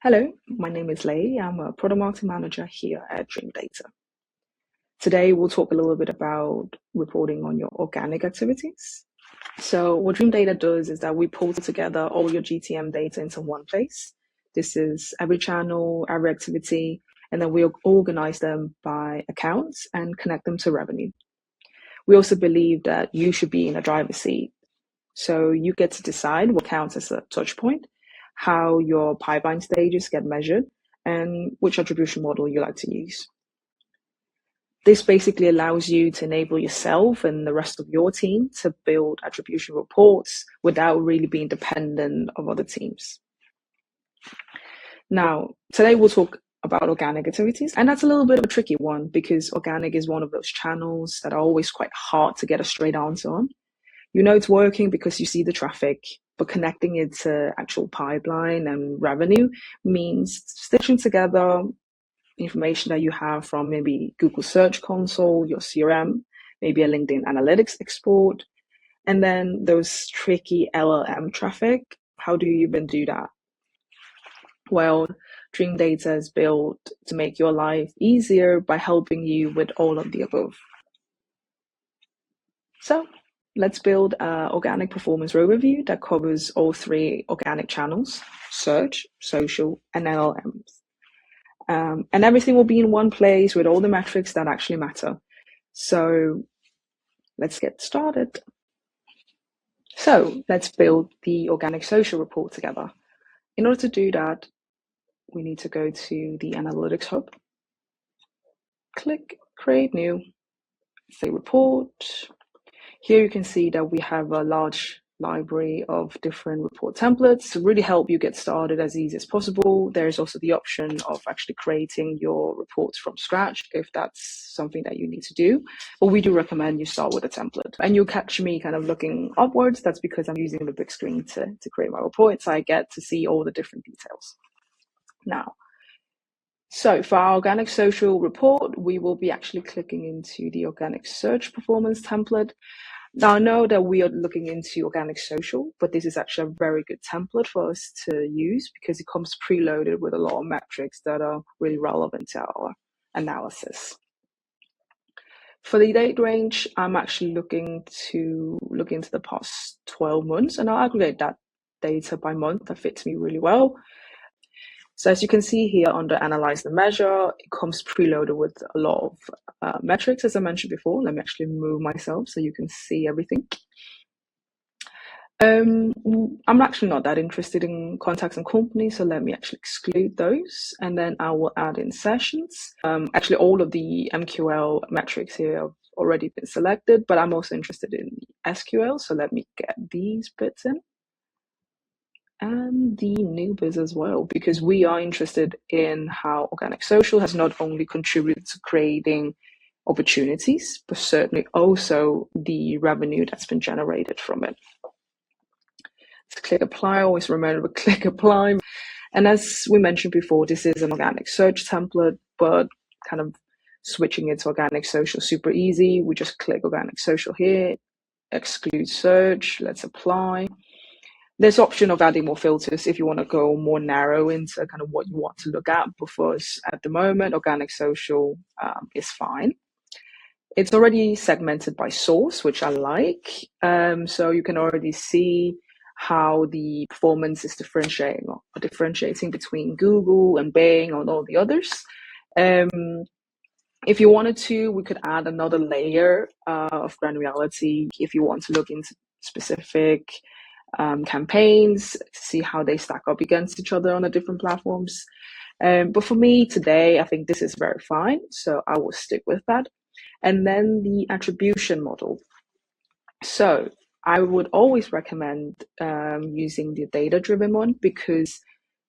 Hello, my name is Lei. I'm a product marketing manager here at Dreamdata. Today, we'll talk a little bit about reporting on your organic activities. So what Dreamdata does is that we pull together all your GTM data into one place. This is every channel, every activity, and then we'll organize them by accounts and connect them to revenue. We also believe that you should be in a driver's seat. So you get to decide what counts as a touch point, how your pipeline stages get measured, and which attribution model you like to use. This basically allows you to enable yourself and the rest of your team to build attribution reports without really being dependent of other teams. Now, today we'll talk about organic activities, and that's a little bit of a tricky one because organic is one of those channels that are always quite hard to get a straight answer on. You know it's working because you see the traffic, but connecting it to actual pipeline and revenue means stitching together information that you have from maybe Google Search Console, your CRM, maybe a LinkedIn Analytics export, and then those tricky LLM traffic. How do you even do that? Well, Dreamdata is built to make your life easier by helping you with all of the above. So let's build an organic performance overview that covers all three organic channels: search, social, and LLMs. And everything will be in one place with all the metrics that actually matter. So let's get started. So let's build the organic social report together. In order to do that, we need to go to the Analytics Hub, click Create New, say Report. Here you can see that we have a large library of different report templates to really help you get started as easy as possible. There's also the option of actually creating your reports from scratch if that's something that you need to do. But we do recommend you start with a template. And you'll catch me kind of looking upwards. That's because I'm using the big screen to create my reports. I get to see all the different details. Now, so for our organic social report, we will be actually clicking into the organic search performance template. Now, I know that we are looking into organic social, but this is actually a very good template for us to use because it comes preloaded with a lot of metrics that are really relevant to our analysis. For the date range, I'm actually looking to look into the past 12 months, and I'll aggregate that data by month. That fits me really well. So as you can see here under Analyze the Measure, it comes preloaded with a lot of metrics, as I mentioned before. Let me actually move myself so you can see everything. I'm actually not that interested in contacts and companies, so let me actually exclude those. And then I will add in sessions. Actually, all of the MQL metrics here have already been selected, but I'm also interested in SQL. So let me get these bits in. And the new biz as well, because we are interested in how organic social has not only contributed to creating opportunities, but certainly also the revenue that's been generated from it. Let's click apply. Always remember to click apply. And as we mentioned before, this is an organic search template, but kind of switching it to organic social super easy. We just click organic social here, exclude search. Let's apply. There's option of adding more filters if you want to go more narrow into kind of what you want to look at. But for us at the moment, organic social is fine. It's already segmented by source, which I like. So you can already see how the performance is differentiating between Google and Bing and all the others. If you wanted to, we could add another layer of granularity if you want to look into specific campaigns, to see how they stack up against each other on the different platforms. But for me today, I think this is very fine. So I will stick with that. And then the attribution model. So I would always recommend using the data-driven one because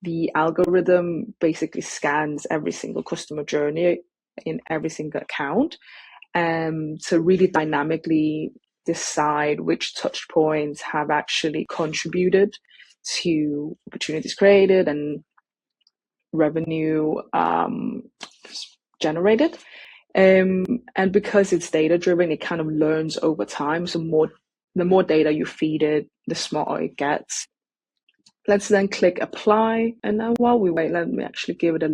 the algorithm basically scans every single customer journey in every single account to really dynamically decide which touch points have actually contributed to opportunities created and revenue generated. And because it's data driven, it kind of learns over time. So the more data you feed it, the smarter it gets. Let's then click apply. And now while we wait, let me actually give it a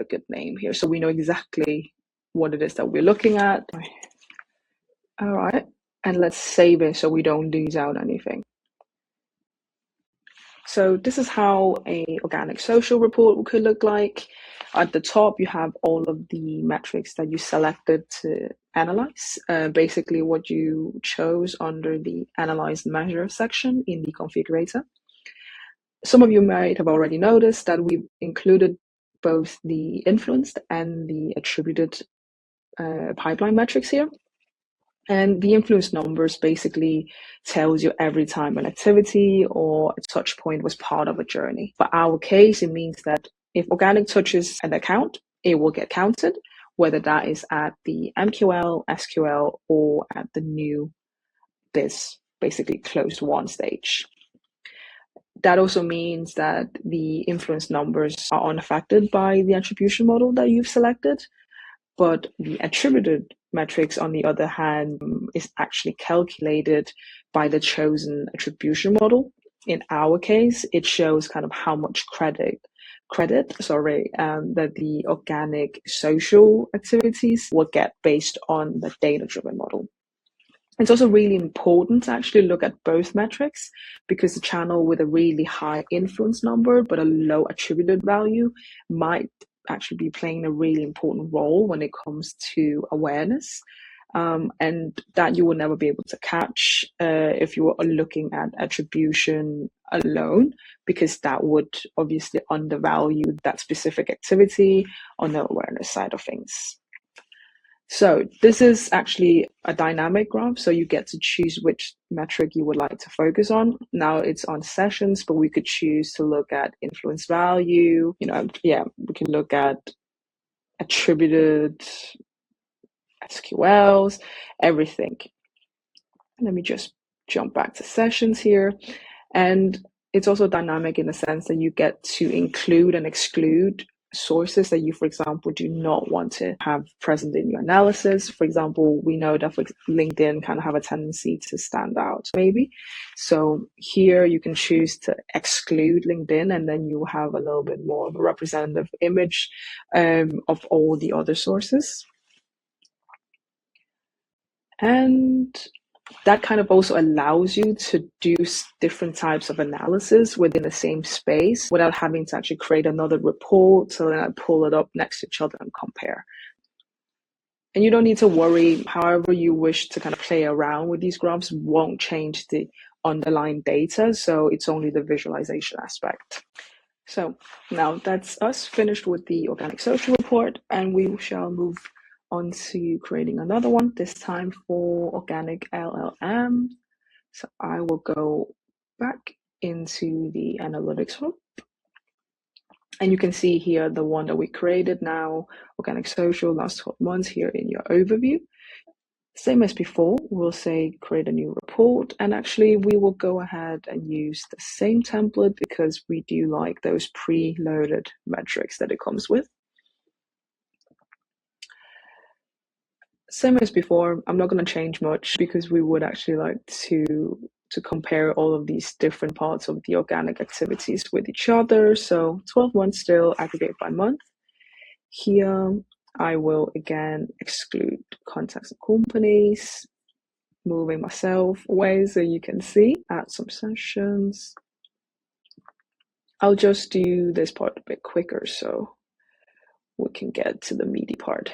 good name here so we know exactly what it is that we're looking at. All right, and let's save it so we don't lose out anything. So this is how a organic social report could look like. At the top, you have all of the metrics that you selected to analyze, basically what you chose under the Analyze and Measure section in the configurator. Some of you might have already noticed that we've included both the influenced and the attributed pipeline metrics here. And the influence numbers basically tells you every time an activity or a touch point was part of a journey. For our case, it means that if organic touches an account, it will get counted, whether that is at the MQL, SQL, or at the new this basically closed won stage. That also means that the influence numbers are unaffected by the attribution model that you've selected. But the attributed metrics, on the other hand, is actually calculated by the chosen attribution model. In our case, it shows kind of how much credit that the organic social activities will get based on the data-driven model. It's also really important to actually look at both metrics because the channel with a really high influence number but a low attributed value might actually be playing a really important role when it comes to awareness, and that you will never be able to catch if you were looking at attribution alone, because that would obviously undervalue that specific activity on the awareness side of things. So this is actually a dynamic graph, so you get to choose which metric you would like to focus on. Now it's on sessions, but we could choose to look at influence value. We can look at attributed SQLs, everything. Let me just jump back to sessions here. And it's also dynamic in the sense that you get to include and exclude sources that you, for example, do not want to have present in your analysis. For example, we know that LinkedIn kind of have a tendency to stand out, maybe. So here you can choose to exclude LinkedIn, and then you have a little bit more of a representative image of all the other sources. And that kind of also allows you to do different types of analysis within the same space without having to actually create another report so then I pull it up next to each other and compare. And you don't need to worry. However you wish to kind of play around with these graphs won't change the underlying data, so it's only the visualization aspect. So now that's us finished with the organic social report, and we shall move on to creating another one, this time for organic LLM. So I will go back into the analytics hub. And you can see here the one that we created now, organic social, last 12 months here in your overview. Same as before, we'll say create a new report, and actually we will go ahead and use the same template because we do like those pre-loaded metrics that it comes with. Same as before, I'm not going to change much because we would actually like to compare all of these different parts of the organic activities with each other. So 12 months still, aggregate by month. Here, I will again exclude contacts and companies, moving myself away so you can see, add some sessions. I'll just do this part a bit quicker so we can get to the meaty part.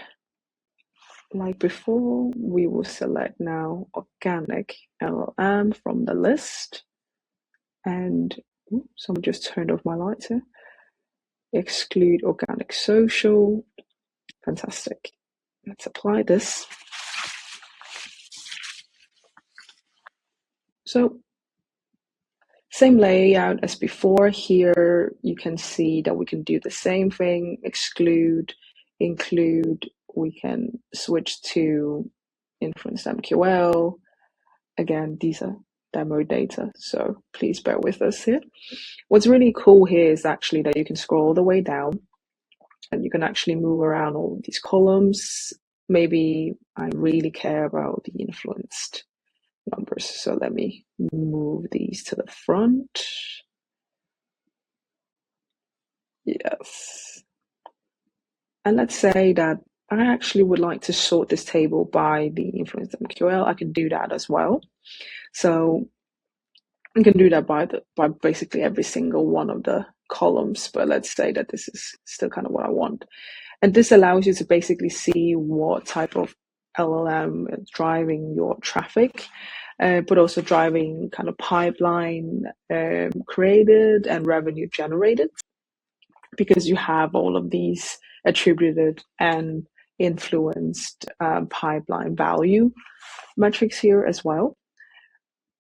Like before, we will select now organic LLM from the list. And someone just turned off my lights here. Exclude organic social. Fantastic. Let's apply this. So same layout as before. Here you can see that we can do the same thing, exclude, include. We can switch to influence MQL. Again, these are demo data, so please bear with us here. What's really cool here is actually that you can scroll all the way down and you can actually move around all of these columns. Maybe I really care about the influenced numbers, so let me move these to the front. Yes. And let's say that I actually would like to sort this table by the influence MQL. I can do that as well. So you can do that by basically every single one of the columns, but let's say that this is still kind of what I want. And this allows you to basically see what type of LLM is driving your traffic, but also driving kind of pipeline created and revenue generated, because you have all of these attributed and influenced pipeline value metrics here as well.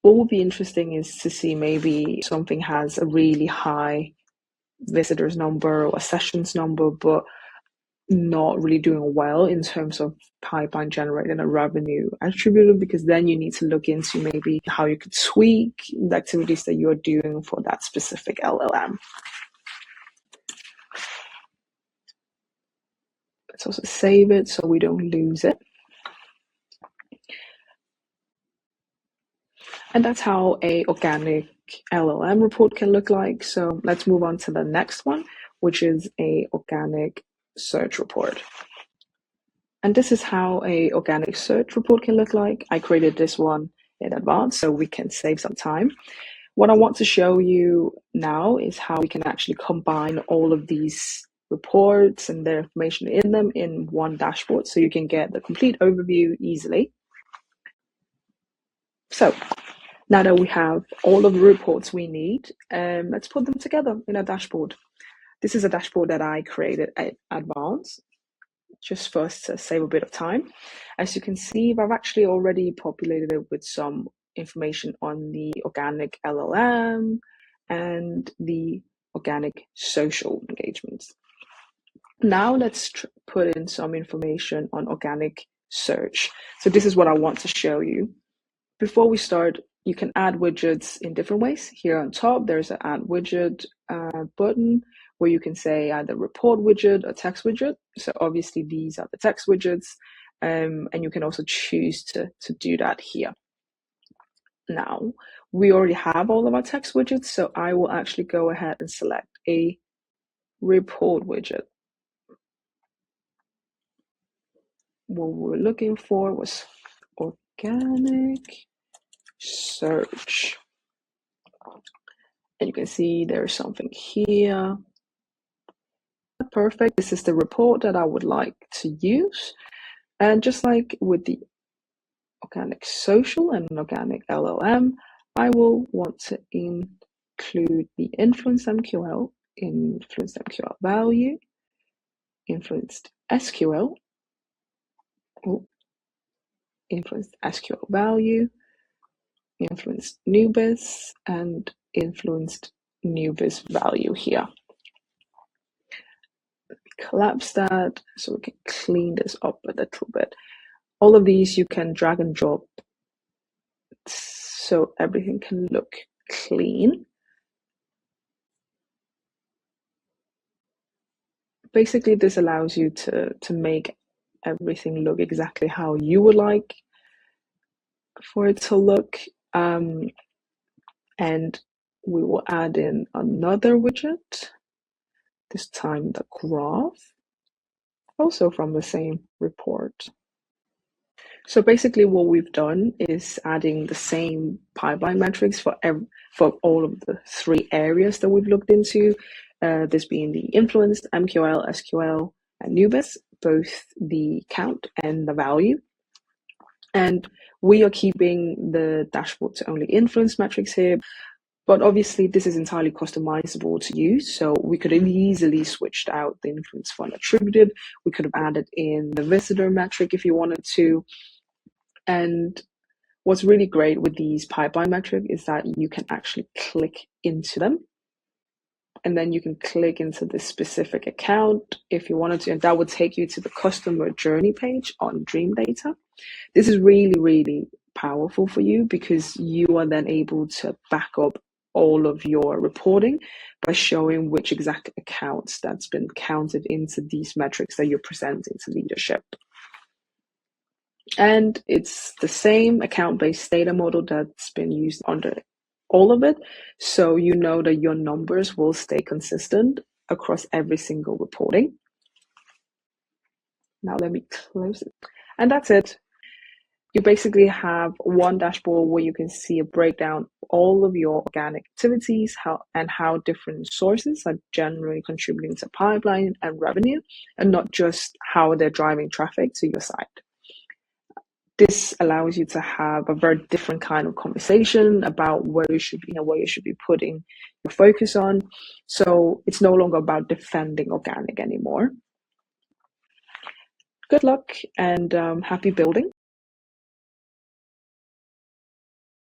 What would be interesting is to see maybe something has a really high visitors number or a sessions number, but not really doing well in terms of pipeline generated and revenue attributed, because then you need to look into maybe how you could tweak the activities that you're doing for that specific LLM. Let's also save it so we don't lose it. And that's how a organic LLM report can look like. So let's move on to the next one, which is a organic search report. And this is how a organic search report can look like. I created this one in advance so we can save some time. What I want to show you now is how we can actually combine all of these reports and their information in them in one dashboard so you can get the complete overview easily. So now that we have all of the reports we need, let's put them together in a dashboard. This is a dashboard that I created in advance, just for us to save a bit of time. As you can see, I've actually already populated it with some information on the organic LLM and the organic social engagements. Now let's put in some information on organic search. So this is what I want to show you. Before we start, you can add widgets in different ways. Here on top, there's an add widget button where you can say either report widget or text widget. So obviously these are the text widgets, and you can also choose to do that here. Now, we already have all of our text widgets, so I will actually go ahead and select a report widget. What we were looking for was organic search. And you can see there's something here. Perfect. This is the report that I would like to use. And just like with the organic social and organic LLM, I will want to include the influenced MQL, influenced MQL value, influenced SQL, influenced SQL value, influenced newbiz, and influenced newbiz value here. Collapse that so we can clean this up a little bit. All of these you can drag and drop so everything can look clean. Basically, this allows you to make everything look exactly how you would like for it to look. And we will add in another widget, this time the graph, also from the same report. So basically what we've done is adding the same pipeline metrics for all of the three areas that we've looked into, this being the influenced, MQL, SQL, and newbiz, both the count and the value. And we are keeping the dashboard to only influence metrics here, but obviously this is entirely customizable to use. So we could have easily switched out the influence for unattributed. We could have added in the visitor metric if you wanted to. And what's really great with these pipeline metrics is that you can actually click into them. And then you can click into this specific account if you wanted to, and that would take you to the customer journey page on Dreamdata. This is really, really powerful for you because you are then able to back up all of your reporting by showing which exact accounts that's been counted into these metrics that you're presenting to leadership. And it's the same account-based data model that's been used under all of it. So you know that your numbers will stay consistent across every single reporting. Now let me close it. And that's it. You basically have one dashboard where you can see a breakdown of all of your organic activities, how different sources are generally contributing to pipeline and revenue, and not just how they're driving traffic to your site. This allows you to have a very different kind of conversation about where you should be and what you should be putting your focus on. So it's no longer about defending organic anymore. Good luck and happy building.